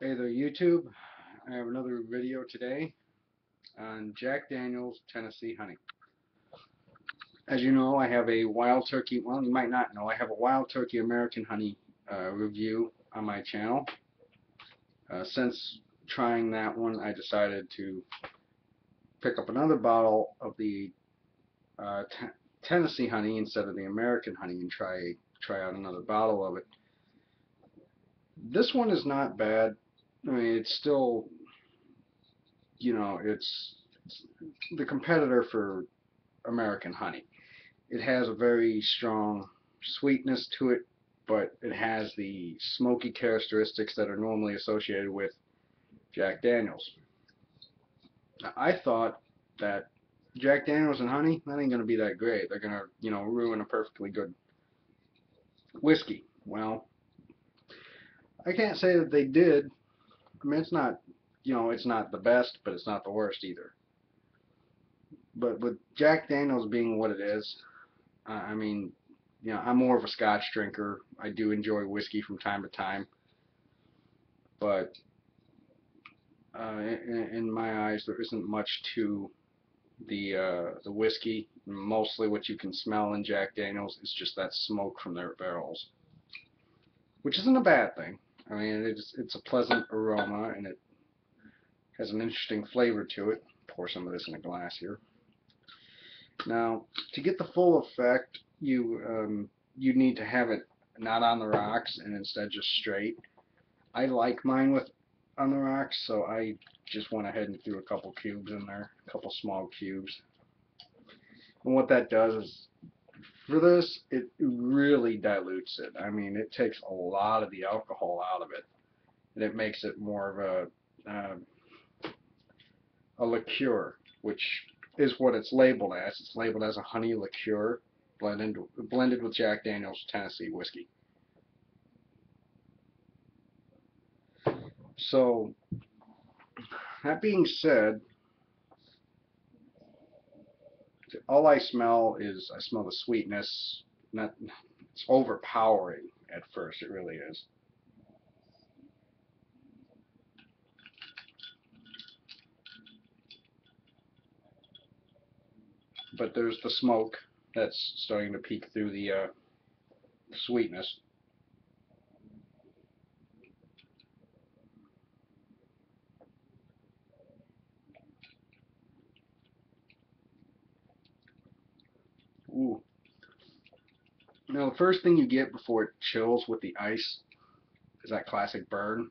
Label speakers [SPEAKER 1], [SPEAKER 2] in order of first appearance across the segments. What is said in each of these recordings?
[SPEAKER 1] Hey there, YouTube. I have another video today on Jack Daniel's Tennessee Honey. As you know, I have a Wild Turkey, well, you might not know, I have a Wild Turkey American Honey review on my channel. Since trying that one, I decided to pick up another bottle of the Tennessee Honey instead of the American Honey and try out another bottle of it. This one is not bad. I mean, it's still, it's the competitor for American Honey. It has a very strong sweetness to it, but it has the smoky characteristics that are normally associated with Jack Daniels. Now, I thought that Jack Daniels and honey, that ain't going to be that great. They're going to, ruin a perfectly good whiskey. Well, I can't say that they did. I mean, it's not, it's not the best, but it's not the worst either. But with Jack Daniels being what it is, I mean, I'm more of a Scotch drinker. I do enjoy whiskey from time to time, but in my eyes, there isn't much to the whiskey. Mostly, what you can smell in Jack Daniels is just that smoke from their barrels, which isn't a bad thing. I mean, it's a pleasant aroma and it has an interesting flavor to it. Pour some of this in a glass here. Now, to get the full effect, you need to have it not on the rocks and instead just straight. I like mine with on the rocks, so I just went ahead and threw a couple cubes in there, a couple small cubes. And what that does is, for this, it really dilutes it. I mean, it takes a lot of the alcohol out of it, and it makes it more of a liqueur, which is what it's labeled as. It's labeled as a honey liqueur blended with Jack Daniel's Tennessee whiskey. So, that being said, all I smell the sweetness. Not, it's overpowering at first. It really is. But there's the smoke that's starting to peek through the sweetness. Ooh. Now the first thing you get before it chills with the ice is that classic burn,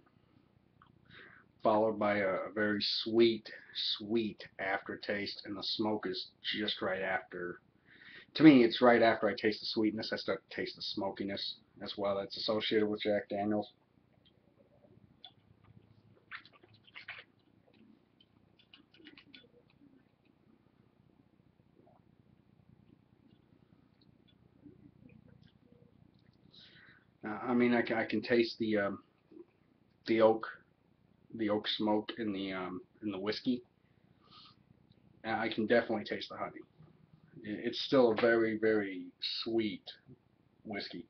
[SPEAKER 1] followed by a very sweet aftertaste, and the smoke is just right after. To me, it's right after I taste the sweetness, I start to taste the smokiness as well that's associated with Jack Daniels. I mean, I can taste the oak, the oak smoke in the whiskey. I can definitely taste the honey. It's still a very sweet whiskey.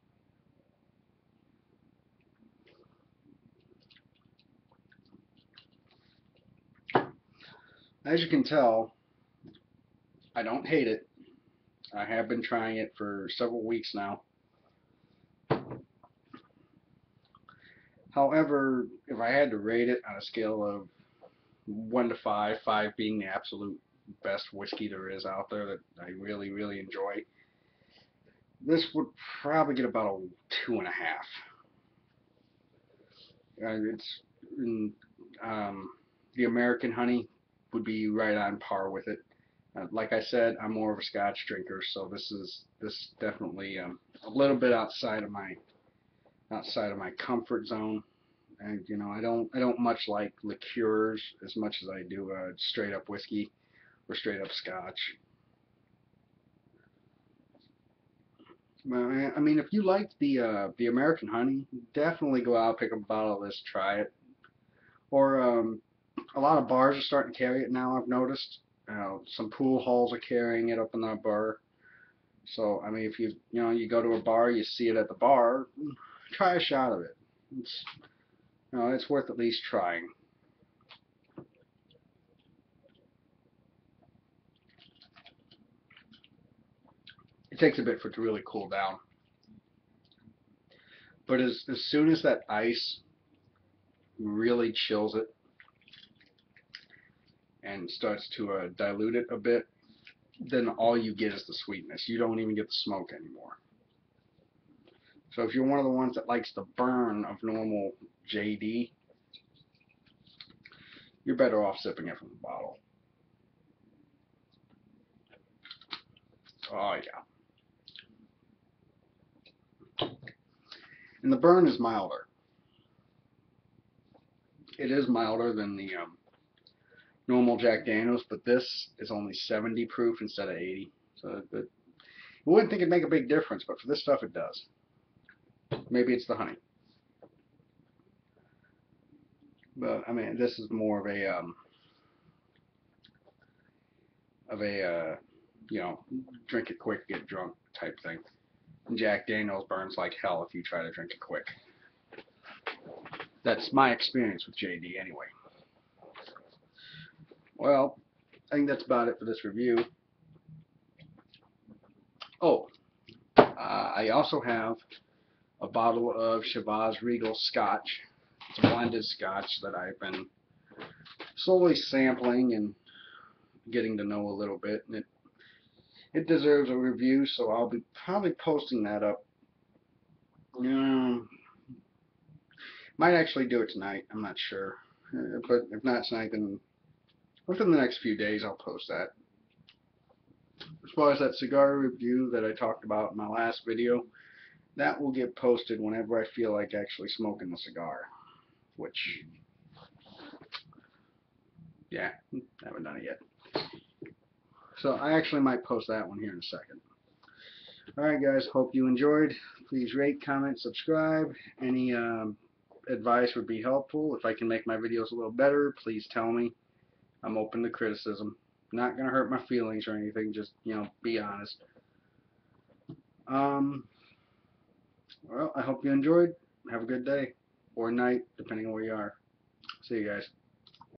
[SPEAKER 1] As you can tell, I don't hate it. I have been trying it for several weeks now. However, if I had to rate it on a scale of 1 to 5, 5 being the absolute best whiskey there is out there that I really enjoy, this would probably get about a 2.5. It's um, the American honey would be right on par with it. Like I said, I'm more of a Scotch drinker, so this definitely a little bit outside of my comfort zone. And I don't much like liqueurs as much as I do straight up whiskey or straight up Scotch. Well, I mean, if you like the American honey, definitely go out, pick up a bottle of this, try it. Or a lot of bars are starting to carry it now. I've noticed. Some pool halls are carrying it up in their bar. So I mean, if you go to a bar, you see it at the bar, try a shot of it. It's It's worth at least trying. It takes a bit for it to really cool down. But as soon as that ice really chills it and starts to dilute it a bit, then all you get is the sweetness. You don't even get the smoke anymore. So if you're one of the ones that likes the burn of normal JD, you're better off sipping it from the bottle. Oh yeah. And the burn is milder. It is milder than the normal Jack Daniels, but this is only 70 proof instead of 80. So you wouldn't think it'd make a big difference, but for this stuff it does. Maybe it's the honey. But I mean, this is more of a you know, drink it quick, get drunk type thing. And Jack Daniels burns like hell if you try to drink it quick. That's my experience with JD anyway. Well, I think that's about it for this review. Oh, I also have a bottle of Chivas Regal Scotch. It's a blended Scotch that I've been slowly sampling and getting to know a little bit, and it deserves a review, so I'll be probably posting that up. Might actually do it tonight, I'm not sure. But if not tonight, then within the next few days I'll post that. As far as that cigar review that I talked about in my last video, that will get posted whenever I feel like actually smoking the cigar. Which, yeah, I haven't done it yet. So I actually might post that one here in a second. Alright guys, hope you enjoyed. Please rate, comment, subscribe. Any advice would be helpful. If I can make my videos a little better, please tell me. I'm open to criticism. Not going to hurt my feelings or anything, just, you know, be honest. Well, I hope you enjoyed. Have a good day. Or night, depending on where you are. See you guys.